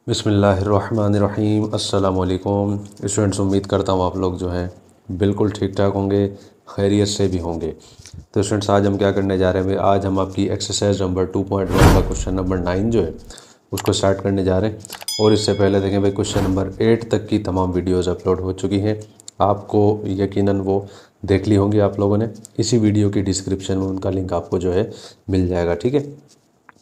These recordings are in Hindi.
बिस्मिल्लाहिर्रहमानिर्रहीम। अस्सलामुअलैकुम स्टूडेंट्स, उम्मीद करता हूँ आप लोग जो हैं बिल्कुल ठीक ठाक होंगे, खैरियत से भी होंगे। तो स्टूडेंट्स, आज हम क्या करने जा रहे हैं? आज हम आपकी एक्सरसाइज नंबर 2.1 का क्वेश्चन नंबर 9 जो है उसको स्टार्ट करने जा रहे हैं। और इससे पहले देखें भाई, क्वेश्चन नंबर 8 तक की तमाम वीडियोज़ अपलोड हो चुकी हैं। आपको यकीनन वो देख ली होंगी आप लोगों ने। इसी वीडियो की डिस्क्रिप्शन में उनका लिंक आपको जो है मिल जाएगा, ठीक है।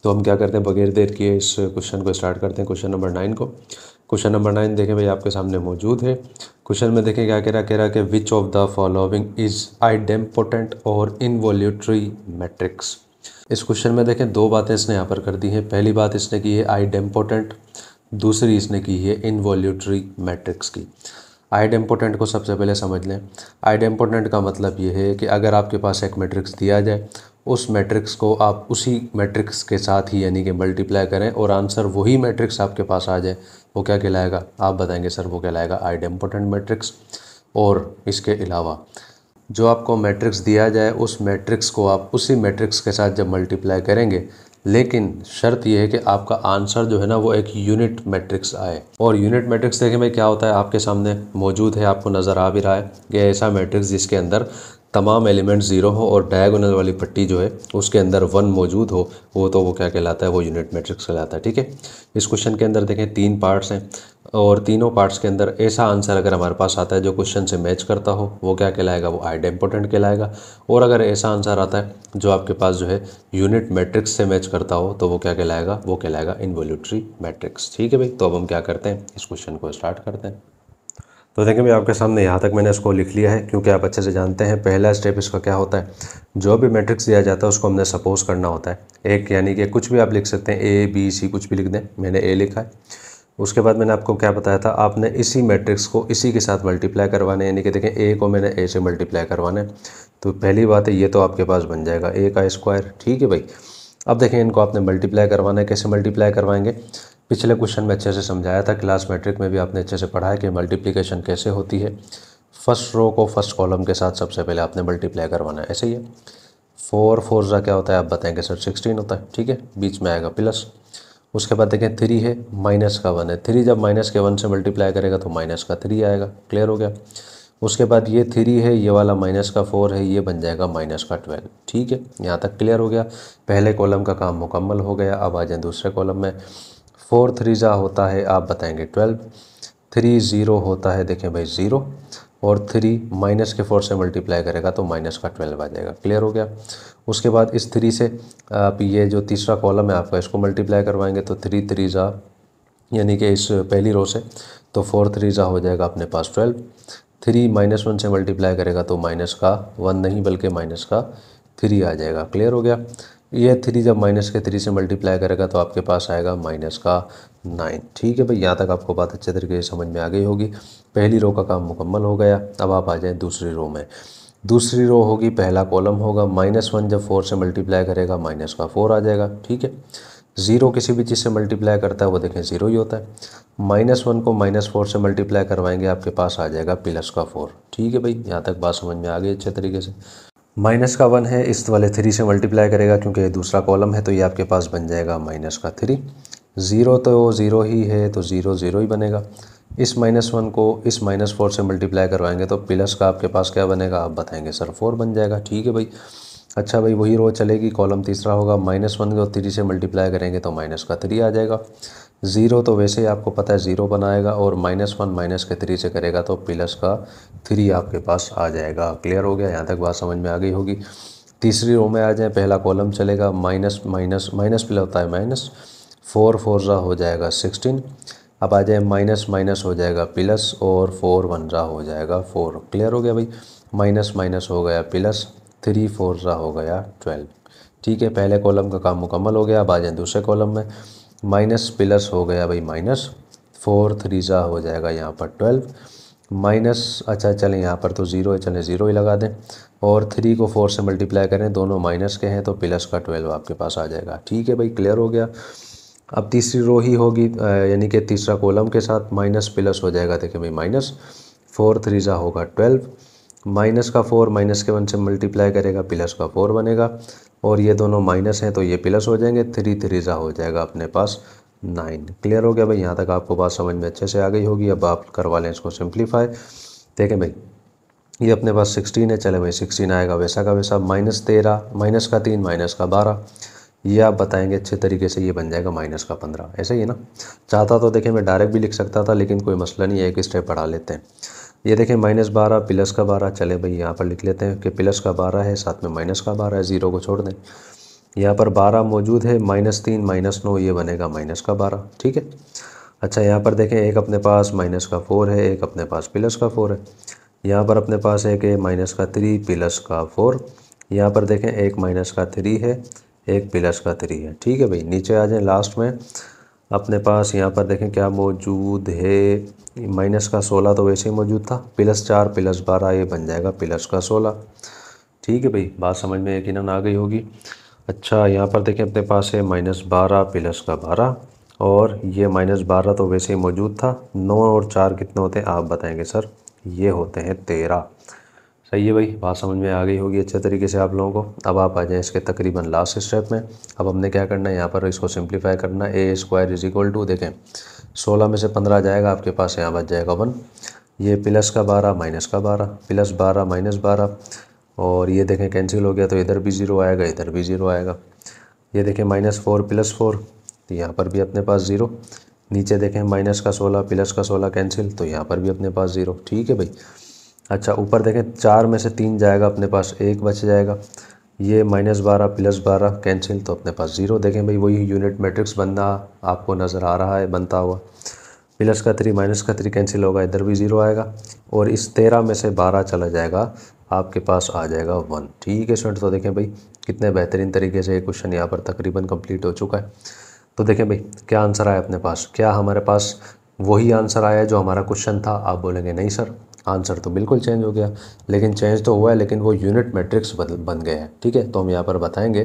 तो हम क्या करते हैं, बगैर देर किए इस क्वेश्चन को स्टार्ट करते हैं, क्वेश्चन नंबर 9 को। क्वेश्चन नंबर 9 देखें भाई, आपके सामने मौजूद है। क्वेश्चन में देखें क्या कह रहा है कि which of the following is idempotent और इनवॉल्यूटरी मैट्रिक्स। इस क्वेश्चन में देखें दो बातें इसने यहाँ पर कर दी हैं। पहली बात इसने की है आइडेम्पोटेंट, दूसरी इसने की है इनवॉल्यूटरी मैट्रिक्स की। आइडेम्पोटेंट को सबसे पहले समझ लें। आइडेम्पोटेंट का मतलब ये है कि अगर आपके पास एक मैट्रिक्स दिया जाए, उस मैट्रिक्स को आप उसी मैट्रिक्स के साथ ही यानी कि मल्टीप्लाई करें और आंसर वही मैट्रिक्स आपके पास आ जाए, वो क्या कहलाएगा? आप बताएंगे सर वो कहलाएगा आइडेम्पोटेंट मैट्रिक्स। और इसके अलावा जो आपको मैट्रिक्स दिया जाए, उस मैट्रिक्स को आप उसी मैट्रिक्स के साथ जब मल्टीप्लाई करेंगे, लेकिन शर्त यह है कि आपका आंसर जो है ना वो एक यूनिट मैट्रिक्स आए। और यूनिट मैट्रिक्स देखें भाई क्या होता है, आपके सामने मौजूद है, आपको नज़र आ भी रहा है कि ऐसा मैट्रिक्स जिसके अंदर तमाम एलिमेंट ज़ीरो हो और डायगोनल वाली पट्टी जो है उसके अंदर 1 मौजूद हो, वो क्या कहलाता है? वो यूनिट मैट्रिक्स कहलाता है, ठीक है। इस क्वेश्चन के अंदर देखें 3 पार्ट्स हैं और तीनों पार्ट्स के अंदर ऐसा आंसर अगर हमारे पास आता है जो क्वेश्चन से मैच करता हो, वो क्या कहलाएगा? वो आइडेम्पोटेंट कहलाएगा। और अगर ऐसा आंसर आता है जो आपके पास जो है यूनिट मैट्रिक्स से मैच करता हो, तो वो क्या कहलाएगा? वो कहलाएगा इनवॉल्यूटरी मैट्रिक्स, ठीक है भाई। तो अब हम क्या करते हैं, इस क्वेश्चन को स्टार्ट करते हैं। तो देखिए भाई, आपके सामने यहाँ तक मैंने इसको लिख लिया है, क्योंकि आप अच्छे से जानते हैं पहला स्टेप इसका क्या होता है। जो भी मैट्रिक्स दिया जाता है उसको हमने सपोज करना होता है एक, यानी कि कुछ भी आप लिख सकते हैं, ए बी सी कुछ भी लिख दें। मैंने ए लिखा है। उसके बाद मैंने आपको क्या बताया था, आपने इसी मैट्रिक्स को इसी के साथ मल्टीप्लाई करवाने, यानी कि देखें ए को मैंने ए से मल्टीप्लाई करवाना है। तो पहली बात है, ये तो आपके पास बन जाएगा ए का स्क्वायर, ठीक है भाई। अब देखें इनको आपने मल्टीप्लाई करवाना है, कैसे मल्टीप्लाई करवाएंगे? पिछले क्वेश्चन में अच्छे से समझाया था, क्लास मैट्रिक में भी आपने अच्छे से पढ़ा है कि मल्टीप्लिकेशन कैसे होती है। फर्स्ट रो को फर्स्ट कॉलम के साथ सबसे पहले आपने मल्टीप्लाई करवाना है, ऐसे ही है। 4 4 ज़ा क्या होता है आप बताएंगे सर? 16 होता है, ठीक है। बीच में आएगा प्लस। उसके बाद देखें 3 है, माइनस का 1 है। 3 जब माइनस के 1 से मल्टीप्लाई करेगा तो माइनस का 3 आएगा, क्लियर हो गया। उसके बाद ये 3 है, ये वाला माइनस का 4 है, ये बन जाएगा माइनस का 12, ठीक है। यहाँ तक क्लियर हो गया। पहले कॉलम का काम मुकम्मल हो गया। अब आ जाए दूसरे कॉलम में। 4 3 ज़ा होता है आप बताएंगे 12, 3 0 होता है देखें भाई 0, और 3 माइनस के 4 से मल्टीप्लाई करेगा तो माइनस का 12 आ जाएगा, क्लियर हो गया। उसके बाद इस 3 से आप ये जो तीसरा कॉलम है आपका, इसको मल्टीप्लाई करवाएंगे तो 3 3 ज़ा, यानी कि इस पहली रो से, तो 4 3 ज़ा हो जाएगा अपने पास 12। 3 -1 से मल्टीप्लाई करेगा तो माइनस का 1 नहीं बल्कि माइनस का 3 आ जाएगा, क्लियर हो गया। ये 3 जब माइनस के 3 से मल्टीप्लाई करेगा तो आपके पास आएगा माइनस का 9, ठीक है भाई। यहाँ तक आपको बात अच्छे तरीके से समझ में आ गई होगी। पहली रो का काम मुकम्मल हो गया। अब आप आ जाएँ दूसरी रो में। दूसरी रो होगी, पहला कॉलम होगा, -1 जब 4 से मल्टीप्लाई करेगा माइनस का 4 आ जाएगा, ठीक है। 0 किसी भी चीज़ से मल्टीप्लाई करता है वो देखें 0 ही होता है। -1 को -4 से मल्टीप्लाई करवाएंगे, आपके पास आ जाएगा प्लस का 4, ठीक है भाई। यहाँ तक बात समझ में आ गई अच्छे तरीके से। माइनस का 1 है, इस वाले 3 से मल्टीप्लाई करेगा क्योंकि ये दूसरा कॉलम है, तो ये आपके पास बन जाएगा माइनस का 3। 0 तो 0 ही है, तो 0 0 ही बनेगा। इस -1 को इस -4 से मल्टीप्लाई करवाएंगे तो प्लस का आपके पास क्या बनेगा आप बताएंगे सर? 4 बन जाएगा, ठीक है भाई। अच्छा भाई, वही रो चलेगी, कॉलम तीसरा होगा। -1 को 3 से मल्टीप्लाई करेंगे तो माइनस का 3 आ जाएगा। 0 तो वैसे ही आपको पता है 0 बनाएगा, और -1 माइनस के 3 से करेगा तो प्लस का 3 आपके पास आ जाएगा, क्लियर हो गया। यहाँ तक बात समझ में आ गई होगी। तीसरी रो में आ जाए, पहला कॉलम चलेगा, माइनस माइनस माइनस प्लस होता है माइनस, 4 4 ज़ा हो जाएगा 16। अब आ जाए माइनस माइनस हो जाएगा प्लस, और 4 1 ज़ा हो जाएगा 4, क्लियर हो गया भाई। माइनस माइनस हो गया प्लस, 3 4 ज़ा हो गया 12, ठीक है। पहले कॉलम का काम मुकम्मल हो गया। अब आ जाए दूसरे कॉलम में। माइनस प्लस हो गया भाई माइनस, 4 3 ज़ा हो जाएगा यहाँ पर 12, माइनस, अच्छा चलें यहाँ पर तो 0 है, चलें 0 ही लगा दें। और 3 को 4 से मल्टीप्लाई करें, दोनों माइनस के हैं, तो प्लस का 12 आपके पास आ जाएगा, ठीक है भाई, क्लियर हो गया। अब तीसरी रो ही होगी, यानी कि तीसरा कॉलम के साथ माइनस प्लस हो जाएगा, देखिए भाई माइनस, 4 3 ज़ा होगा 12, माइनस का 4 माइनस के 1 से मल्टीप्लाई करेगा, प्लस का 4 बनेगा, और ये दोनों माइनस हैं तो ये प्लस हो जाएंगे, 3 3 ज़ा हो जाएगा अपने पास 9। क्लियर हो गया भाई, यहाँ तक आपको बात समझ में अच्छे से आ गई होगी। अब आप करवा लें इसको सिंप्लीफाई। देखें भाई, ये अपने पास 16 है, चले भाई 16 आएगा वैसा का वैसा, -13 -3 -12, ये आप बताएंगे अच्छे तरीके से, ये बन जाएगा -15। ऐसे ही है ना। चाहता तो देखें मैं डायरेक्ट भी लिख सकता था, लेकिन कोई मसला नहीं है, एक स्टेप बढ़ा लेते हैं। ये देखें -12 प्लस का 12, चले भाई यहाँ पर लिख लेते हैं कि प्लस का 12 है, साथ में माइनस का 12 है, ज़ीरो को छोड़ दें। यहाँ पर 12 मौजूद है, -3 -9, ये बनेगा माइनस का 12। ठीक है। अच्छा, यहाँ पर देखें एक अपने पास -4 है, एक अपने पास +4 है। यहाँ पर अपने पास एक है -3 +4। यहाँ पर देखें एक -3 है, एक +3 है। ठीक है भाई, नीचे आ जाए लास्ट में अपने पास यहाँ पर देखें क्या मौजूद है, -16 तो वैसे ही मौजूद था, +4 +12, ये बन जाएगा +16। ठीक है भाई, बात समझ में यकीनन आ गई होगी। अच्छा, यहाँ पर देखें अपने पास है -12 +12, और ये -12 तो वैसे ही मौजूद था। 9 और 4 कितने होते हैं आप बताएंगे सर? ये होते हैं 13। सही है भाई, बात समझ में आ गई होगी अच्छे तरीके से आप लोगों को। अब आप आ जाएँ इसके तकरीबन लास्ट स्टेप में। अब हमने क्या करना है, यहाँ पर इसको सिंप्लीफाई करना है। a² देखें 16 में से 15 जाएगा आपके पास, यहाँ बच जाएगा 1। ये प्लस का 12 माइनस का 12, +12 -12, और ये देखें कैंसिल हो गया, तो इधर भी 0 आएगा, इधर भी 0 आएगा। ये देखें -4 +4, तो यहाँ पर भी अपने पास 0। नीचे देखें -16 +16 कैंसिल, तो यहाँ पर भी अपने पास 0। ठीक है भाई। अच्छा, ऊपर देखें 4 में से 3 जाएगा, अपने पास 1 बच जाएगा। ये -12 +12 कैंसिल, तो अपने पास 0। देखें भाई, वही यूनिट मैट्रिक्स बनना आपको नज़र आ रहा है बनता हुआ। प्लस का 3 माइनस का 3 कैंसिल होगा, इधर भी 0 आएगा, और इस 13 में से 12 चला जाएगा, आपके पास आ जाएगा 1। ठीक है स्टूडेंट, तो देखें भाई कितने बेहतरीन तरीके से ये क्वेश्चन यहाँ पर तकरीबन कंप्लीट हो चुका है। तो देखें भाई क्या आंसर आया अपने पास, क्या हमारे पास वही आंसर आया जो हमारा क्वेश्चन था? आप बोलेंगे नहीं सर, आंसर तो बिल्कुल चेंज हो गया। लेकिन चेंज तो हुआ है, लेकिन वो यूनिट मैट्रिक्स बन गए हैं। ठीक है, तो हम यहाँ पर बताएंगे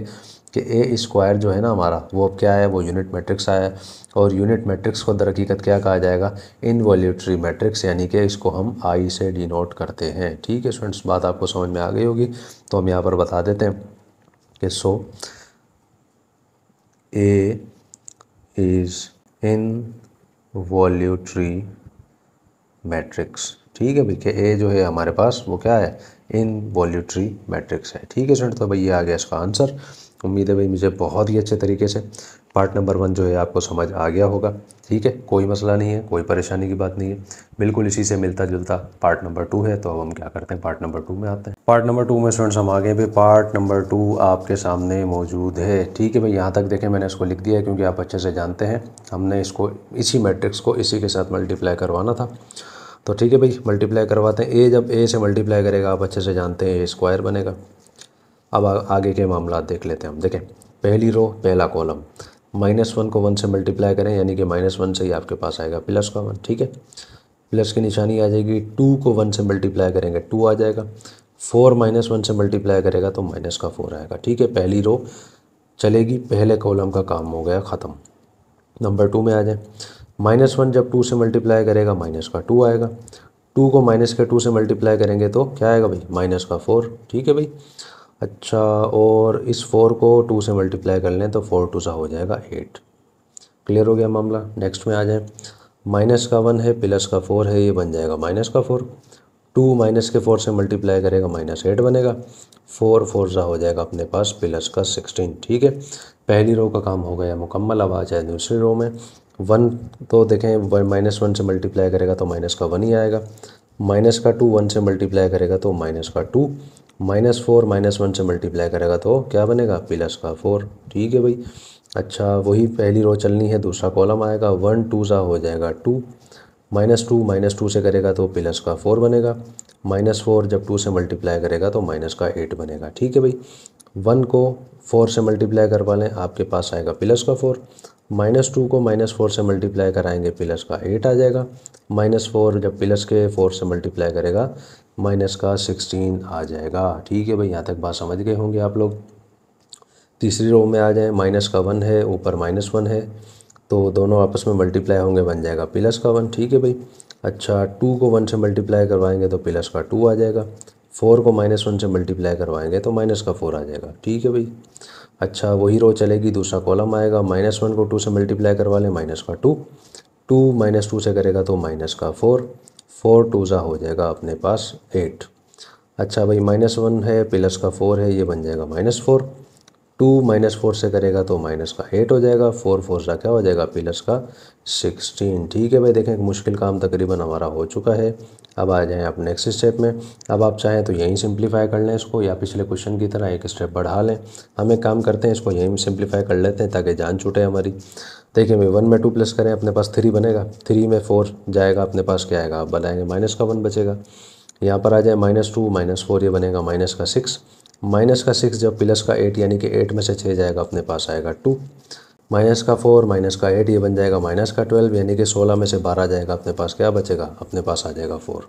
कि a² जो है ना हमारा, वो अब क्या है, वो यूनिट मैट्रिक्स आया है। और यूनिट मैट्रिक्स को दर हकीकत क्या कहा जाएगा? इनवॉल्यूटरी मैट्रिक्स, यानी कि इसको हम I से डिनोट करते हैं। ठीक है स्टूडेंट्स, बात आपको समझ में आ गई होगी। तो हम यहाँ पर बता देते हैं कि सो A इज़ इनवॉल्यूटरी मैट्रिक्स। ठीक है भाई, कि ए जो है हमारे पास वो क्या है, इनवॉल्यूटरी मैट्रिक्स है। ठीक है स्टूडेंट, तो भाई ये आ गया इसका आंसर। उम्मीद है भाई मुझे बहुत ही अच्छे तरीके से पार्ट नंबर 1 जो है आपको समझ आ गया होगा। ठीक है, कोई मसला नहीं है, कोई परेशानी की बात नहीं है, बिल्कुल इसी से मिलता जुलता पार्ट नंबर 2 है। तो अब हम क्या करते हैं, पार्ट नंबर 2 में आते हैं। पार्ट नंबर 2 में स्टूडेंट्स हम आ गए भाई, पार्ट नंबर 2 आपके सामने मौजूद है। ठीक है भाई, यहाँ तक देखें मैंने इसको लिख दिया है, क्योंकि आप अच्छे से जानते हैं हमने इसको इसी मैट्रिक्स को इसी के साथ मल्टीप्लाई करवाना था। तो ठीक है भाई, मल्टीप्लाई करवाते हैं। ए जब ए से मल्टीप्लाई करेगा, आप अच्छे से जानते हैं A² बनेगा। अब आगे के मामला देख लेते हैं हम। देखें पहली रो पहला कॉलम, -1 को 1 से मल्टीप्लाई करें, यानी कि -1 से ही आपके पास आएगा प्लस का 1। ठीक है, प्लस की निशानी आ जाएगी। 2 को 1 से मल्टीप्लाई करेंगे, 2 आ जाएगा। 4 -1 से मल्टीप्लाई करेगा तो माइनस का 4 आएगा। ठीक है, पहली रो चलेगी, पहले कॉलम का काम हो गया ख़त्म। नंबर 2 में आ जाए। -1 जब 2 से मल्टीप्लाई करेगा, माइनस का 2 आएगा। 2 को -2 से मल्टीप्लाई करेंगे तो क्या आएगा भाई, -4। ठीक है भाई। अच्छा, और इस 4 को 2 से मल्टीप्लाई कर लें तो 4 2 सा हो जाएगा 8। क्लियर हो गया मामला। नेक्स्ट में आ जाए। -1 है, प्लस का 4 है, ये बन जाएगा -4। 2 -4 से मल्टीप्लाई करेगा, -8 बनेगा। 4 4 सा हो जाएगा अपने पास प्लस का 16। ठीक है, पहली रो का काम हो गया मुकम्मल। अब आ जाए दूसरी रो में। 1 तो देखें -1 से मल्टीप्लाई करेगा तो माइनस का 1 ही आएगा। माइनस का 2 1 से मल्टीप्लाई करेगा तो माइनस का 2। -4 -1 से मल्टीप्लाई करेगा तो क्या बनेगा, प्लस का 4। ठीक है भाई। अच्छा, वही पहली रो चलनी है, दूसरा कॉलम आएगा। 1 2 सा हो जाएगा 2। -2 से करेगा तो प्लस का 4 बनेगा। -4 जब 2 से मल्टीप्लाई करेगा तो माइनस का 8 बनेगा। ठीक है भाई। 1 को 4 से मल्टीप्लाई करवा लें, आपके पास आएगा प्लस का 4। -2 को -4 से मल्टीप्लाई कराएंगे, प्लस का 8 आ जाएगा। -4 जब प्लस के 4 से मल्टीप्लाई करेगा, माइनस का 16 आ जाएगा। ठीक है भाई, यहाँ तक बात समझ गए होंगे आप लोग। तीसरी रो में आ जाएँ। माइनस का 1 है, ऊपर -1 है, तो दोनों आपस में मल्टीप्लाई होंगे, बन जाएगा प्लस का 1। ठीक है भाई। अच्छा, 2 को 1 से मल्टीप्लाई करवाएंगे तो प्लस का 2 आ जाएगा। 4 को -1 से मल्टीप्लाई करवाएंगे तो माइनस का 4 आ जाएगा। ठीक है भाई। अच्छा वही रो चलेगी, दूसरा कॉलम आएगा, -1 को 2 से मल्टीप्लाई करवा लें, माइनस का 2, 2 -2 से करेगा तो माइनस का 4, 4 2 ज़ा हो जाएगा अपने पास 8। अच्छा भाई -1 है प्लस का 4 है, ये बन जाएगा -4, 2 -4 से करेगा तो माइनस का 8 हो जाएगा, 4 4 सा क्या हो जाएगा प्लस का 16। ठीक है भाई। देखें मुश्किल काम तकरीबन हमारा हो चुका है। अब आ जाएं आप नेक्स्ट स्टेप में। अब आप चाहें तो यहीं सिंप्लीफाई कर लें इसको, या पिछले क्वेश्चन की तरह एक स्टेप बढ़ा लें। हम एक काम करते हैं, इसको यहीं सिंप्लीफाई कर लेते हैं ताकि जान छूटे हमारी। देखिए भाई 1 में 2 प्लस करें, अपने पास 3 बनेगा, 3 में 4 जाएगा, अपने पास क्या आएगा, आप बनाएंगे माइनस का 1 बचेगा। यहाँ पर आ जाए -2 -4, ये बनेगा माइनस का 6, माइनस का 6 जब प्लस का 8 यानी कि 8 में से 6 जाएगा, अपने पास आएगा 2, माइनस का 4 माइनस का 8, ये बन जाएगा माइनस का 12 यानी कि 16 में से 12 जाएगा, अपने पास क्या बचेगा, अपने पास आ जाएगा 4।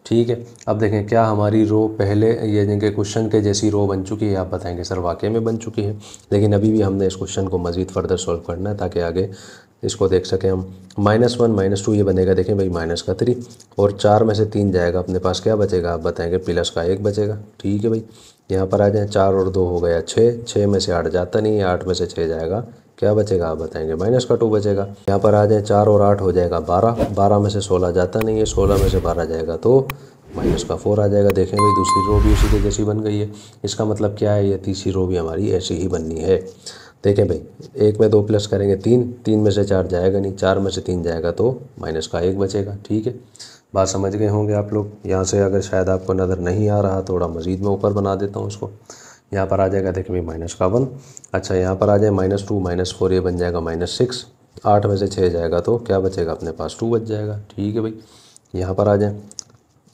ठीक है। अब देखें क्या हमारी रो पहले यानी कि क्वेश्चन के जैसी रो बन चुकी है, आप बताएंगे सर वाकई में बन चुकी है, लेकिन अभी भी हमने इस क्वेश्चन को मज़ीद फर्दर सॉल्व करना है ताकि आगे इसको देख सकें हम। -1 -2 ये बनेगा, देखें भाई माइनस का 3, और 4 में से 3 जाएगा, अपने पास क्या बचेगा, आप बताएंगे प्लस का 1 बचेगा। ठीक है भाई। यहाँ पर आ जाए, 4 और 2 हो गया 6, 6 में से 8 जाता नहीं है, 8 में से 6 जाएगा, क्या बचेगा, आप बताएंगे माइनस का 2 बचेगा। यहाँ पर आ जाए, 4 और 8 हो जाएगा 12, 12 में से 16 जाता नहीं है, 16 में से 12 जाएगा तो माइनस का 4 आ जाएगा। देखें भाई दूसरी रो भी उसी के जैसी बन गई है। इसका मतलब क्या है, ये तीसरी रो भी हमारी ऐसी ही बननी है। देखें भाई 1 में 2 प्लस करेंगे 3, 3 में से 4 जाएगा नहीं, 4 में से 3 जाएगा तो माइनस का 1 बचेगा। ठीक है, बात समझ गए होंगे आप लोग। यहाँ से अगर शायद आपको नज़र नहीं आ रहा, थोड़ा मज़ीद मैं ऊपर बना देता हूँ इसको। यहाँ पर आ जाएगा, देखिए भाई माइनस का 1। अच्छा यहाँ पर आ जाए -2 -4, ये बन जाएगा -6, 8 में से 6 जाएगा तो क्या बचेगा, अपने पास 2 बच जाएगा। ठीक है भाई। यहाँ पर आ जाए,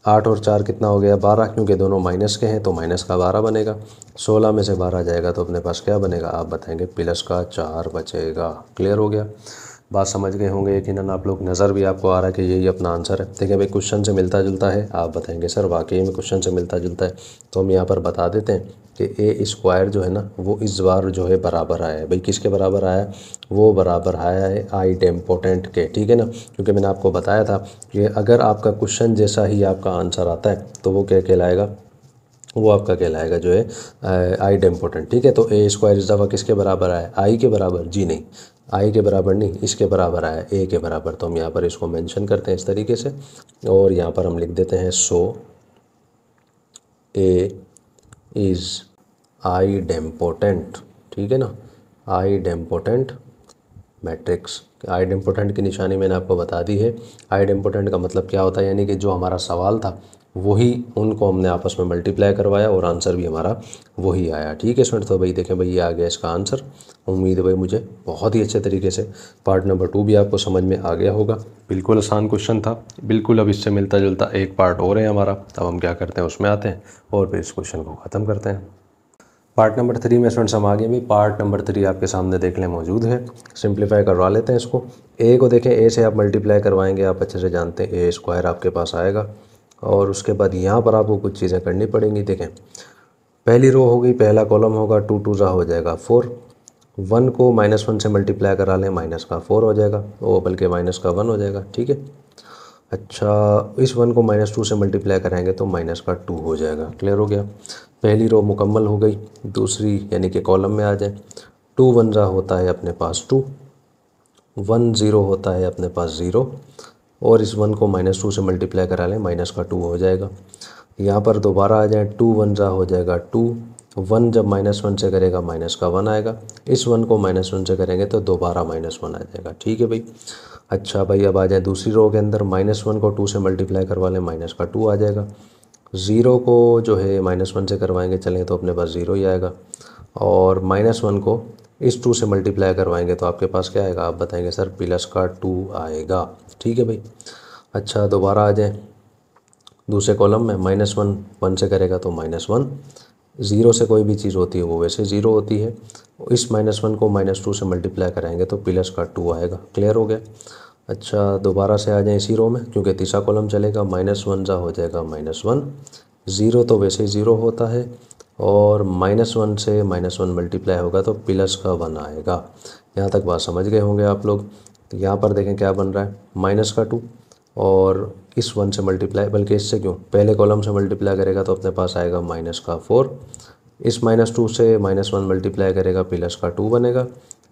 8 और 4 कितना हो गया, 12, क्योंकि दोनों माइनस के हैं तो माइनस का 12 बनेगा। 16 में से 12 जाएगा तो अपने पास क्या बनेगा, आप बताएंगे प्लस का 4 बचेगा। क्लियर हो गया, बात समझ गए होंगे यकीनन आप लोग। नज़र भी आपको आ रहा है कि यही अपना आंसर है। देखिए भाई क्वेश्चन से मिलता जुलता है, आप बताएंगे सर वाकई में क्वेश्चन से मिलता जुलता है, तो हम यहाँ पर बता देते हैं कि ए स्क्वायर जो है ना वो इस बार जो है बराबर आया है। भाई किसके बराबर आया है, वो बराबर आया है आइडेम्पोटेंट के। ठीक है ना, क्योंकि मैंने आपको बताया था कि अगर आपका क्वेश्चन जैसा ही आपका आंसर आता है तो वो क्या कहलाएगा, वो आपका कहलाएगा जो है आइडेम्पोटेंट। ठीक है, तो ए स्क्वायर इस दफ़ा किसके बराबर आया, आई के बराबर, जी नहीं आई के बराबर नहीं, इसके बराबर आया, ए के बराबर। तो हम यहाँ पर इसको मेंशन करते हैं इस तरीके से, और यहाँ पर हम लिख देते हैं सो ए इज़ आइडेम्पोटेंट। ठीक है ना, आइडेम्पोटेंट मैट्रिक्स। आइडेम्पोटेंट की निशानी मैंने आपको बता दी है। आइडेम्पोटेंट का मतलब क्या होता है, यानी कि जो हमारा सवाल था वही उनको हमने आपस में मल्टीप्लाई करवाया और आंसर भी हमारा वही आया। ठीक है स्टूडेंट, तो भाई देखें भाई ये आ गया इसका आंसर। उम्मीद है भाई मुझे बहुत ही अच्छे तरीके से पार्ट नंबर 2 भी आपको समझ में आ गया होगा। बिल्कुल आसान क्वेश्चन था, बिल्कुल। अब इससे मिलता जुलता एक पार्ट और है हमारा, अब हम क्या करते हैं उसमें आते हैं और फिर इस क्वेश्चन को ख़त्म करते हैं। पार्ट नंबर 3 में स्टूडेंट्स हम आगे भी पार्ट नंबर 3 आपके सामने देख लें मौजूद है। सिंप्लीफाई करवा लेते हैं इसको। ए को देखें, ए से आप मल्टीप्लाई करवाएंगे, आप अच्छे से जानते हैं ए स्क्वायर आपके पास आएगा, और उसके बाद यहाँ पर आपको कुछ चीज़ें करनी पड़ेंगी। देखें पहली रो होगी, पहला कॉलम होगा, 2 2 ज़ा हो जाएगा 4, 1 को -1 से मल्टीप्लाई करा लें, माइनस का 4 हो जाएगा, वो बल्कि माइनस का 1 हो जाएगा। ठीक है। अच्छा इस 1 को -2 से मल्टीप्लाई कराएंगे तो माइनस का 2 हो जाएगा। क्लियर हो गया, पहली रो मुकम्मल हो गई। दूसरी यानी कि कॉलम में आ जाए, 2 1 ज़ा होता है अपने पास 2, 1 0 होता है अपने पास 0, और इस 1 को -2 से मल्टीप्लाई करा लें, माइनस का 2 हो जाएगा। यहाँ पर दोबारा आ जाए, 2 1 ज़ा हो जाएगा 2, 1 जब -1 से करेगा माइनस का 1 आएगा, इस 1 को -1 से करेंगे तो दोबारा -1 आ जाएगा। ठीक है भाई। अच्छा भाई अब आ जाए दूसरी रो के अंदर, -1 को 2 से मल्टीप्लाई करवा लें, माइनस का 2 आ जाएगा। 0 को जो है -1 से करवाएंगे चलें तो अपने पास 0 ही आएगा, और -1 को इस 2 से मल्टीप्लाई करवाएंगे तो आपके पास क्या आएगा, आप बताएंगे सर प्लस का 2 आएगा। ठीक है भाई। अच्छा दोबारा आ जाए दूसरे कॉलम में, -1 1 से करेगा तो -1, 0 से कोई भी चीज़ होती है वो वैसे 0 होती है, इस -1 को -2 से मल्टीप्लाई कराएंगे तो प्लस का 2 आएगा। क्लियर हो गया। अच्छा दोबारा से आ जाए इसी रो में, क्योंकि तीसरा कॉलम चलेगा, -1 ज़ा हो जाएगा -1, 0 तो वैसे ही 0 होता है, और -1 से -1 मल्टीप्लाई होगा तो प्लस का 1 आएगा। यहाँ तक बात समझ गए होंगे आप लोग। तो यहाँ पर देखें क्या बन रहा है, माइनस का 2, और इस 1 से मल्टीप्लाई, बल्कि इससे क्यों, पहले कॉलम से मल्टीप्लाई करेगा तो अपने पास आएगा -4। इस -2 से -1 मल्टीप्लाई करेगा +2 बनेगा।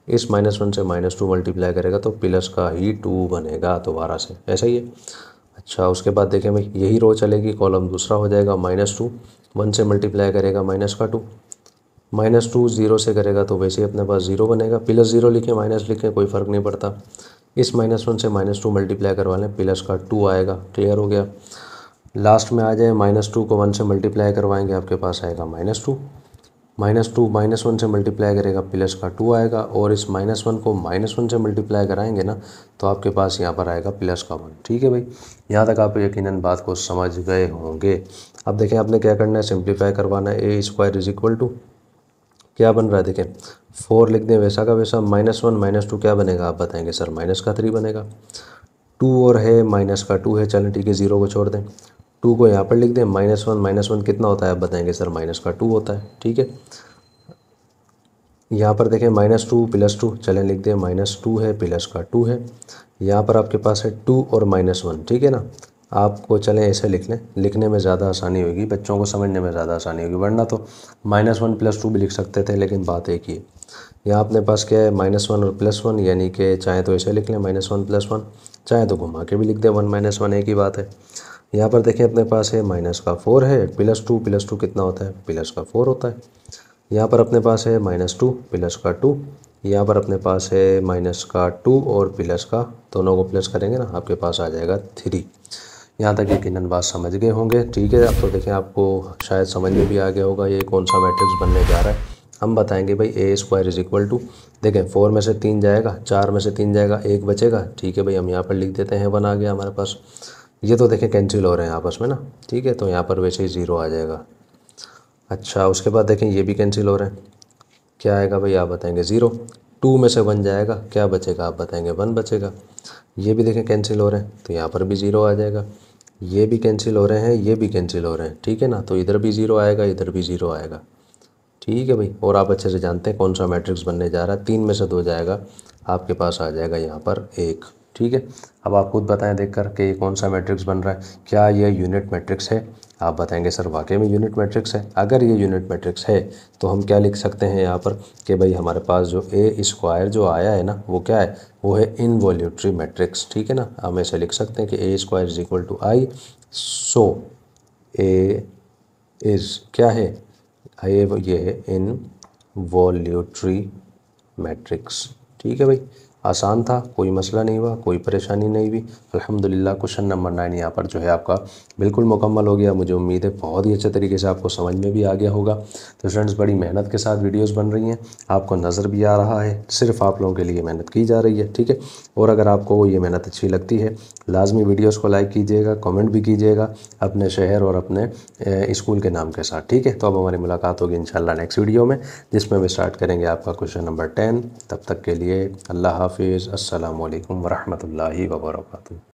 इस -1 से -2 मल्टीप्लाई करेगा तो प्लस का ही 2 बनेगा दोबारा से, ऐसा ही है। अच्छा, उसके बाद देखें भाई, यही रो चलेगी, कॉलम दूसरा हो जाएगा -2, 1 से मल्टीप्लाई करेगा -2, -2 0 से करेगा तो वैसे ही अपने पास 0 बनेगा। +0 लिखें माइनस लिखें कोई फ़र्क नहीं पड़ता। इस -1 से -2 मल्टीप्लाई करवा लें, +2 आएगा, क्लियर हो गया। लास्ट में आ जाए, -2 को 1 से मल्टीप्लाई करवाएंगे, आपके पास आएगा -2, -2 -1 से मल्टीप्लाई करेगा +2 आएगा, और इस -1 को -1 से मल्टीप्लाई कराएंगे ना तो आपके पास यहाँ पर आएगा +1। ठीक है भाई, यहाँ तक आप यकीनन बात को समझ गए होंगे। अब देखें आपने क्या करना है, सिंप्लीफाई करवाना है। a² = क्या बन रहा है, देखें 4 लिख दें वैसा का वैसा, -1 -2 क्या बनेगा आप बताएंगे सर, -3 बनेगा। 2 और है -2 है, चलें ठीक है, 0 को छोड़ दें। 2 को यहाँ पर लिख दें, -1 कितना होता है आप बताएंगे सर, -2 होता है। ठीक है, यहाँ पर देखें -2 +2, चलें लिख दें, -2 है +2 है। यहाँ पर आपके पास है 2 और -1, ठीक है ना। आपको चलें ऐसे लिख लें, लिखने में ज़्यादा आसानी होगी, बच्चों को समझने में ज़्यादा आसानी होगी, वरना तो -1 +2 भी लिख सकते थे, लेकिन बात एक ही है। यहाँ अपने पास क्या है, -1 और +1, यानी कि चाहे तो ऐसे लिख लें -1 +1, चाहे तो घुमा के भी लिख दें 1 -1, एक ही बात है। यहाँ पर देखें अपने पास है -4 है, +2 कितना होता है, +4 होता है। यहाँ पर अपने पास है -2 +2, यहाँ पर अपने पास है -2 और प्लस का, दोनों को प्लस करेंगे ना, आपके पास आ जाएगा 3। यहाँ तक यकीनन बात समझ गए होंगे। ठीक है, अब तो देखें आपको शायद समझ में भी आ गया होगा ये कौन सा मैट्रिक्स बनने जा रहा है। हम बताएंगे भाई a² = देखें 4 में से 3 जाएगा, 4 में से 3 जाएगा, 1 बचेगा। ठीक है भाई, हम यहाँ पर लिख देते हैं 1 आ गया हमारे पास। ये तो देखें कैंसिल हो रहे हैं आपस में ना, ठीक है, तो यहाँ पर वैसे ही 0 आ जाएगा। अच्छा, उसके बाद देखें ये भी कैंसिल हो रहे हैं, क्या आएगा भाई आप बताएंगे, 0। 2 में से 1 जाएगा, क्या बचेगा आप बताएंगे, 1 बचेगा। ये भी देखें कैंसिल हो रहे हैं, तो यहाँ पर भी 0 आ जाएगा। ये भी कैंसिल हो रहे हैं, ये भी कैंसिल हो रहे हैं, ठीक है ना, तो इधर भी 0 आएगा, इधर भी 0 आएगा। ठीक है भाई, और आप अच्छे से जानते हैं कौन सा मैट्रिक्स बनने जा रहा है। 3 में से 2 जाएगा, आपके पास आ जाएगा यहाँ पर 1। ठीक है, अब आप खुद बताएं देख कर कि कौन सा मैट्रिक्स बन रहा है, क्या ये यूनिट मैट्रिक्स है। आप बताएंगे सर वाकई में यूनिट मैट्रिक्स है। अगर ये यूनिट मैट्रिक्स है तो हम क्या लिख सकते हैं यहाँ पर कि भाई हमारे पास जो a² जो आया है ना, वो क्या है, वो है इनवॉल्यूटरी मैट्रिक्स। ठीक है ना, हम ऐसे लिख सकते हैं कि a² = I, so a is क्या है, ये है इनवॉल्यूटरी मैट्रिक्स। ठीक है भाई, आसान था, कोई मसला नहीं हुआ, कोई परेशानी नहीं हुई। अल्हम्दुलिल्लाह क्वेश्चन नंबर 9 यहाँ पर जो है आपका बिल्कुल मुकम्मल हो गया। मुझे उम्मीद है बहुत ही अच्छे तरीके से आपको समझ में भी आ गया होगा। तो फ्रेंड्स, बड़ी मेहनत के साथ वीडियोस बन रही हैं, आपको नज़र भी आ रहा है, सिर्फ आप लोगों के लिए मेहनत की जा रही है। ठीक है, और अगर आपको ये मेहनत अच्छी लगती है, लाजमी वीडियोज़ को लाइक कीजिएगा, कमेंट भी कीजिएगा अपने शहर और अपने स्कूल के नाम के साथ। ठीक है, तो अब हमारी मुलाकात होगी इंशाल्लाह नेक्स्ट वीडियो में, जिसमें भी स्टार्ट करेंगे आपका क्वेश्चन नंबर 10। तब तक के लिए अल्लाह हाफिज़, अस्सलामु अलैकुम वरहमतुल्लाहि वबरकातुहू।